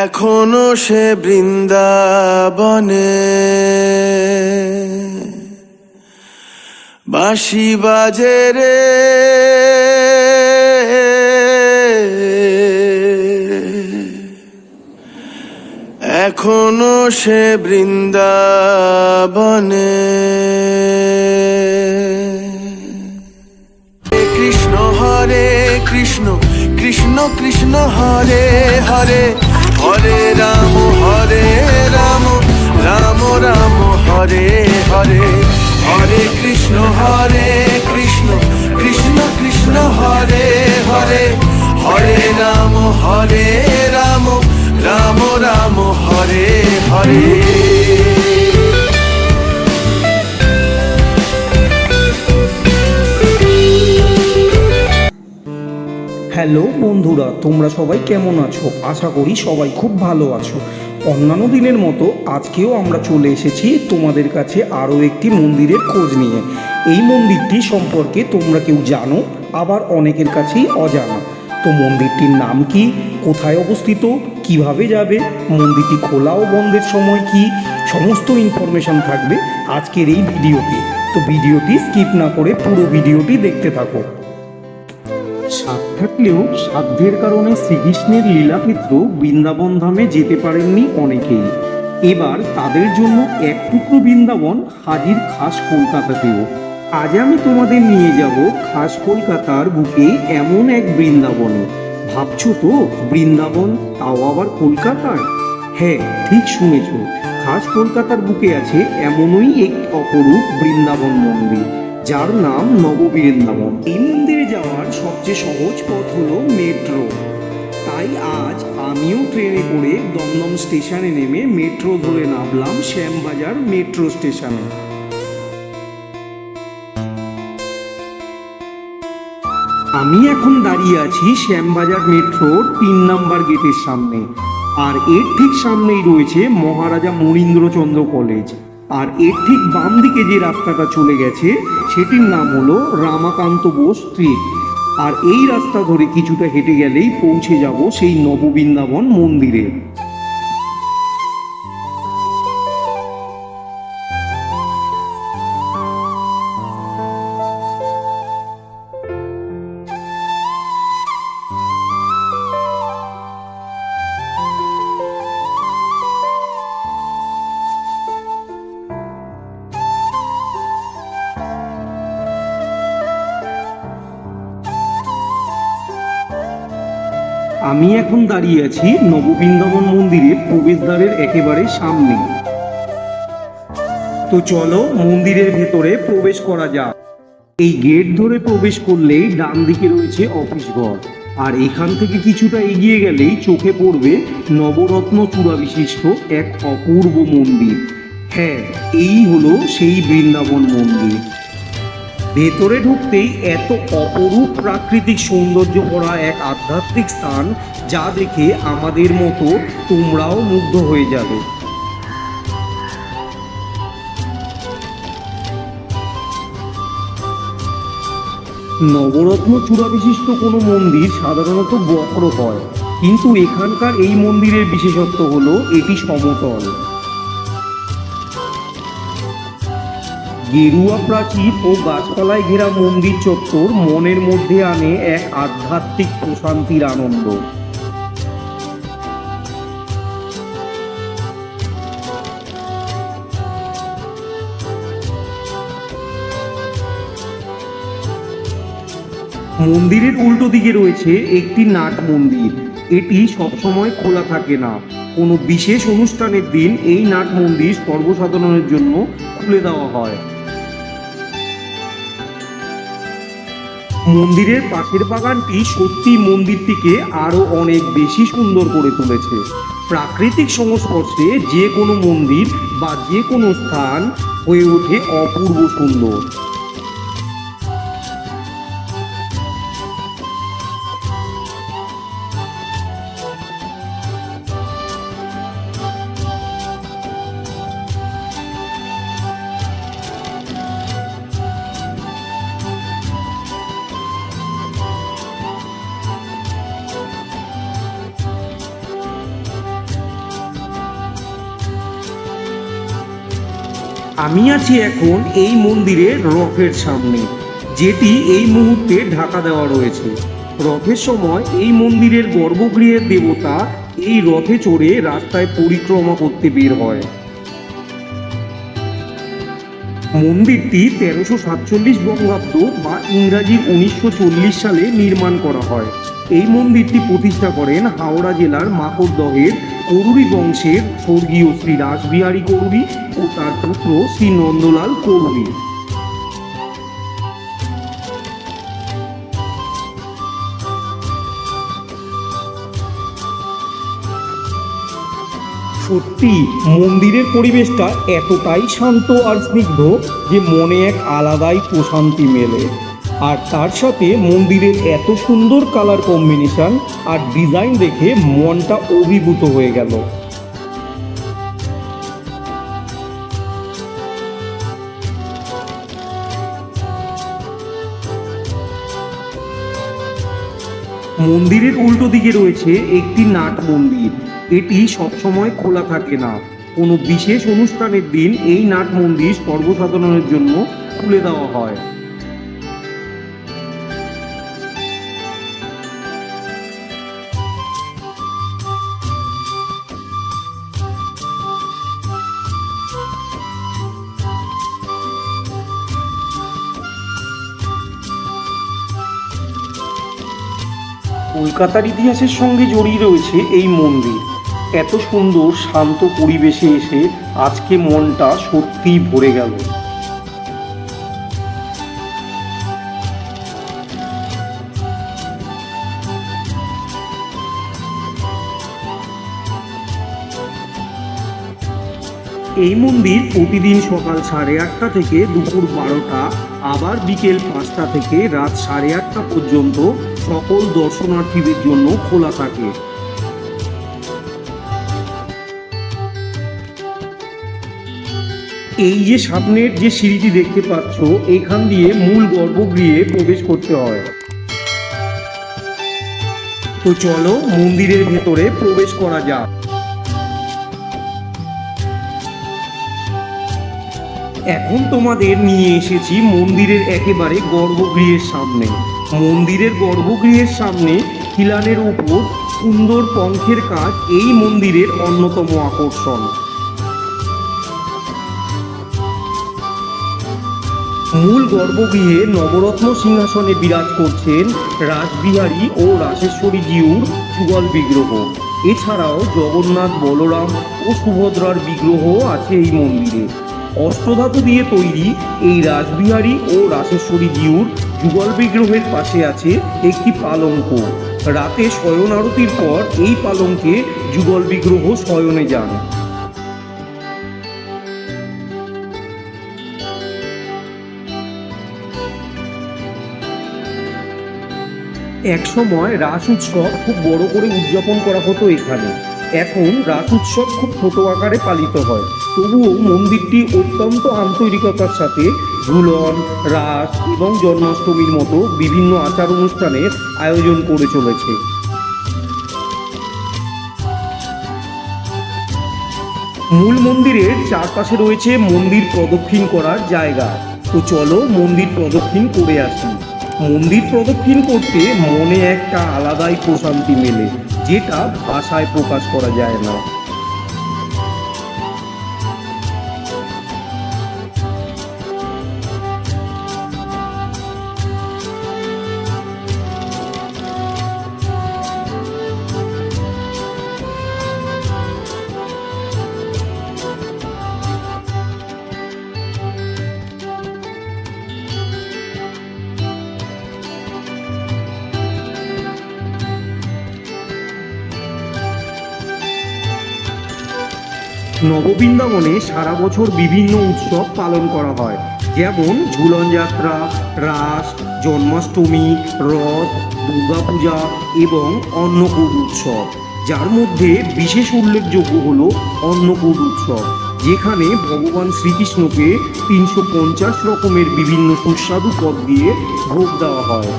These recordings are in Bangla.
এখনো সে বৃন্দাবনে বাঁশি বাজে রে, এখনো সে বৃন্দাবনে। কৃষ্ণ হরে কৃষ্ণ, কৃষ্ণ কৃষ্ণ হরে হরে, হরে রাম রাম, রাম রাম হরে হরে। হরে কৃষ্ণ কৃষ্ণ, কৃষ্ণ হরে হরে, হরে রাম রাম, রাম রাম হরে হরে। হ্যালো বন্ধুরা, তোমরা সবাই কেমন আছো? আশা করি সবাই খুব ভালো আছো। অন্যান্য দিনের মতো আজকেও আমরা চলে এসেছি তোমাদের কাছে আরও একটি মন্দিরের খোঁজ নিয়ে। এই মন্দিরটি সম্পর্কে তোমরা কেউ জানো, আবার অনেকের কাছেই অজানা। তো মন্দিরটির নাম কি, কোথায় অবস্থিত, কিভাবে যাবে, মন্দিরটি খোলা ও বন্ধের সময় কি, সমস্ত ইনফরমেশন থাকবে আজকের এই ভিডিওতে। তো ভিডিওটি স্কিপ না করে পুরো ভিডিওটি দেখতে থাকো। সাধ থাকলেও সাধ্যের কারণে শ্রীকৃষ্ণের লীলাক্ষেত্র বৃন্দাবন ধামে যেতে পারেননি অনেকেই। এবার তাদের জন্য এক টুকরো বৃন্দাবন হাজির খাস কলকাতাতেও। আজ আমি তোমাদের নিয়ে যাব খাস কলকাতার বুকে এমন এক বৃন্দাবনে। ভাবছো তো বৃন্দাবন, তাও আবার কলকাতায়? হ্যাঁ, ঠিক শুনেছ, খাস কলকাতার বুকে আছে এমনই এক অপরূপ বৃন্দাবন মন্দির, যার নাম নববৃন্দাবন। এই মন্দিরে যাওয়ার সবচেয়ে সহজ পথ হলো মেট্রো। তাই আজ আমিও ট্রেনে করে দমদম স্টেশনে নেমে মেট্রো ধরে নামলাম শ্যামবাজার মেট্রো স্টেশনে। আমি এখন দাঁড়িয়ে আছি শ্যামবাজার মেট্রোর ৩ নম্বর গেটের সামনে, আর এর ঠিক সামনেই রয়েছে মহারাজা মনীন্দ্রচন্দ্র কলেজ। আর এর ঠিক বাম দিকে যে রাস্তাটা চলে গেছে সেটির নাম হলো রামাকান্ত বোস স্ট্রিট। আর এই রাস্তা ধরে কিছুটা হেঁটে গেলেই পৌঁছে যাব সেই নববৃন্দাবন মন্দিরে। আমি এখন দাঁড়িয়ে আছি নববৃন্দাবন মন্দিরের প্রবেশদ্বারের একেবারে সামনে। তো চলো মন্দিরের ভেতরে প্রবেশ করা যাক। এই গেট ধরে প্রবেশ করলেই ডান দিকে রয়েছে অফিস ঘর, আর এখান থেকে কিছুটা এগিয়ে গেলেই চোখে পড়বে নবরত্ন চূড়া বিশিষ্ট এক অপূর্ব মন্দির। হ্যাঁ, এই হলো সেই বৃন্দাবন মন্দির। ভেতরে ঢুকতেই এত অপরূপ প্রাকৃতিক সৌন্দর্য ভরা এক আধ্যাত্মিক স্থান, যা দেখে আমাদের মতো তোমরাও মুগ্ধ হয়ে যাবে। নবরত্ন চূড়া বিশিষ্ট কোনো মন্দির সাধারণত বক্র হয়, কিন্তু এখানকার এই মন্দিরের বিশেষত্ব হলো এটি সমতল। গেরুয়া প্রাচীর ও গাছপালায় ঘেরা মন্দির চত্বর মনের মধ্যে আনে এক আধ্যাত্মিক প্রশান্তির আনন্দ। মন্দিরের উল্টো দিকে রয়েছে একটি নাট মন্দির। এটি সবসময় খোলা থাকে না, কোনো বিশেষ অনুষ্ঠানের দিন এই নাট মন্দির সর্বসাধারণের জন্য খুলে দেওয়া হয়। মন্দিরের পাশের বাগানটি সত্যি মন্দিরটিকে আরো অনেক বেশি সুন্দর করে তুলেছে। প্রাকৃতিক সংস্পর্শে যে কোনো মন্দির বা যে কোনো স্থান হয়ে ওঠে অপূর্ব সুন্দর। আমি আছি এখন এই মন্দিরের রথের সামনে, যেটি এই মুহূর্তে ঢাকা দেওয়া রয়েছে। রথের সময় এই মন্দিরের গর্ভগৃহের দেবতা এই রথে চড়ে রাস্তায় পরিক্রমা করতে বের হয়। মন্দিরটি 1347 বঙ্গাব্দ বা ইংরাজি 1940 সালে নির্মাণ করা হয়। এই মন্দিরটি প্রতিষ্ঠা করেন হাওড়া জেলার মাকড়দহের করুরি বংশের স্বর্গীয় শ্রী রাসবিহারী করুরি ও তার পুত্র শ্রী নন্দলাল করুরি। সত্যি মন্দিরের পরিবেশটা এতটাই শান্ত আর স্নিগ্ধ যে মনে এক আলাদাই প্রশান্তি মেলে। আর তার সাথে মন্দিরের এত সুন্দর কালার কম্বিনেশন আর ডিজাইন দেখে মনটা অভিভূত হয়ে গেল। মন্দিরের উল্টো দিকে রয়েছে একটি নাট মন্দির। এটি সবসময় খোলা থাকে না, কোনো বিশেষ অনুষ্ঠানের দিন এই নাট মন্দির সর্বসাধারণের জন্য খুলে দেওয়া হয়। কলকাতার ইতিহাসের সঙ্গে জড়িয়ে রয়েছে এই মন্দির। এত সুন্দর শান্ত পরিবেশে এসে আজকে মনটা সত্যিই ভরে গেল। এই মন্দির প্রতিদিন সকাল 8:30 থেকে দুপুর 12টা, আবার বিকেল 5টা থেকে রাত 8:30 পর্যন্ত সকল দর্শনার্থীদের জন্য খোলা থাকে। এই যে সামনের যে সিঁড়িটি দেখতে পাচ্ছ, এখান দিয়ে মূল গর্ভগৃহে প্রবেশ করতে হয়। তো চলো মন্দিরের ভেতরে প্রবেশ করা যাক। এখন তোমাদের নিয়ে এসেছি মন্দিরের একেবারে গর্ভগৃহের সামনে। মন্দিরের গর্ভগৃহের সামনে খিলানের উপর সুন্দর পঙ্খের কাজ এই মন্দিরের অন্যতম আকর্ষণ। মূল গর্ভগৃহে নবরত্ন সিংহাসনে বিরাজ করছেন রাসবিহারী ও রাসেশ্বরী জিউর যুগল বিগ্রহ। এছাড়াও জগন্নাথ, বলরাম ও সুভদ্রার বিগ্রহ আছে এই মন্দিরে। অষ্টধাতু দিয়ে তৈরি এই রাসবিহারী ও রাসেশ্বরী জিউর যুগল বিগ্রহের পাশে আছে একটি পালঙ্ক। রাতে শয়ন আরতির পর এই পালঙ্কে যুগল বিগ্রহ শয়নে যান। একসময় রাস উৎসব খুব বড় করে উদযাপন করা হতো এখানে। এখন রাস উৎসব খুব ছোট আকারে পালিত হয়। তবুও মন্দিরটি অত্যন্ত আন্তরিকতার সাথে ঝুলন, রাস এবং জন্মাষ্টমীর মতো বিভিন্ন আচার অনুষ্ঠানের আয়োজন করে চলেছে। মূল মন্দিরের চারপাশে রয়েছে মন্দির প্রদক্ষিণ করার জায়গা। তো চলো মন্দির প্রদক্ষিণ করে আসি। মন্দির প্রদক্ষিণ করতে মনে একটা আলাদাই প্রশান্তি মেলে, যেটা ভাষায় প্রকাশ করা যায় না। নববৃন্দাবনে সারা বছর বিভিন্ন উৎসব পালন করা হয়, যেমন ঝুলন যাত্রা, রাস, জন্মাষ্টমী, রথ, দুর্গাপূজা এবং অন্নকূট উৎসব। যার মধ্যে বিশেষ উল্লেখযোগ্য হল অন্নকূট উৎসব, যেখানে ভগবান শ্রীকৃষ্ণকে 350 রকমের বিভিন্ন সুস্বাদু পদ দিয়ে ভোগ দেওয়া হয়।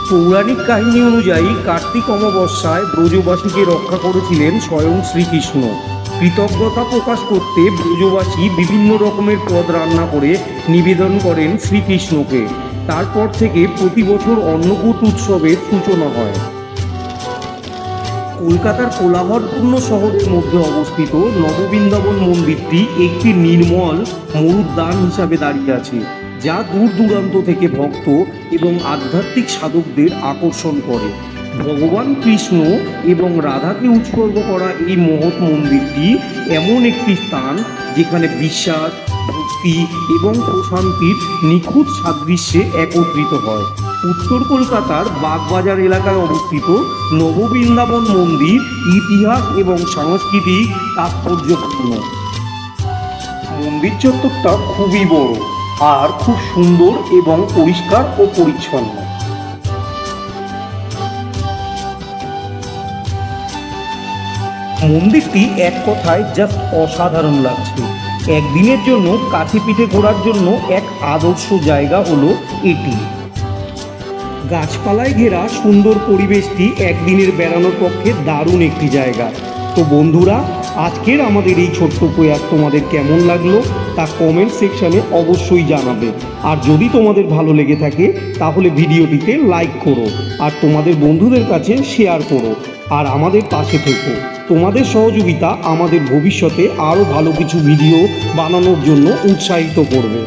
পৌরাণিক কাহিনী অনুযায়ী কার্তিক অমাবস্যায় ব্রজবাসীকে রক্ষা করেছিলেন স্বয়ং শ্রীকৃষ্ণ। কৃতজ্ঞতা প্রকাশ করতে ব্রজবাসী বিভিন্ন রকমের পদ রান্না করে নিবেদন করেন শ্রীকৃষ্ণকে। তারপর থেকে প্রতি বছর অন্নকূট উৎসবের সূচনা হয়। কলকাতার কোলাহলপূর্ণ শহরের মধ্যে অবস্থিত নববৃন্দাবন মন্দিরটি একটি নির্মল মরুদ্যান হিসাবে দাঁড়িয়ে আছে, যা দূর দূরান্ত থেকে ভক্ত এবং আধ্যাত্মিক সাধকদের আকর্ষণ করে। ভগবান কৃষ্ণ এবং রাধাকে উৎসর্গ করা এই মহৎ মন্দিরটি এমন একটি স্থান যেখানে বিশ্বাস, ভক্তি এবং প্রশান্তির নিখুঁত সাদৃশ্যে একত্রিত হয়। উত্তর কলকাতার বাগবাজার এলাকায় অবস্থিত নববৃন্দাবন মন্দির ইতিহাস এবং সাংস্কৃতিক তাৎপর্যপূর্ণ। মন্দির চত্বরটা খুবই বড় আর খুব সুন্দর এবং পরিষ্কার ও পরিচ্ছন্ন। মন্দিরটি এক কথায় জাস্ট অসাধারণ লাগছে। একদিনের জন্য কাছে পিঠে ঘোরার জন্য এক আদর্শ জায়গা হলো এটি। গাছপালায় ঘেরা সুন্দর পরিবেশটি একদিনের বেড়ানোর পক্ষে দারুণ একটি জায়গা। তো বন্ধুরা, আজকের আমাদের এই ছোট্ট প্রয়াস তোমাদের কেমন লাগলো তা কমেন্ট সেকশানে অবশ্যই জানাবে। আর যদি তোমাদের ভালো লেগে থাকে তাহলে ভিডিওটিতে লাইক করো আর তোমাদের বন্ধুদের কাছে শেয়ার করো আর আমাদের পাশে থেকো। তোমাদের সহযোগিতা আমাদের ভবিষ্যতে আরও ভালো কিছু ভিডিও বানানোর জন্য উৎসাহিত করবে।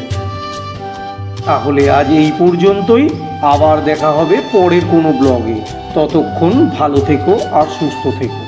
তাহলে আজ এই পর্যন্তই, আবার দেখা হবে পরের কোনো ব্লগে। ততক্ষণ ভালো থেকো আর সুস্থ থেকো।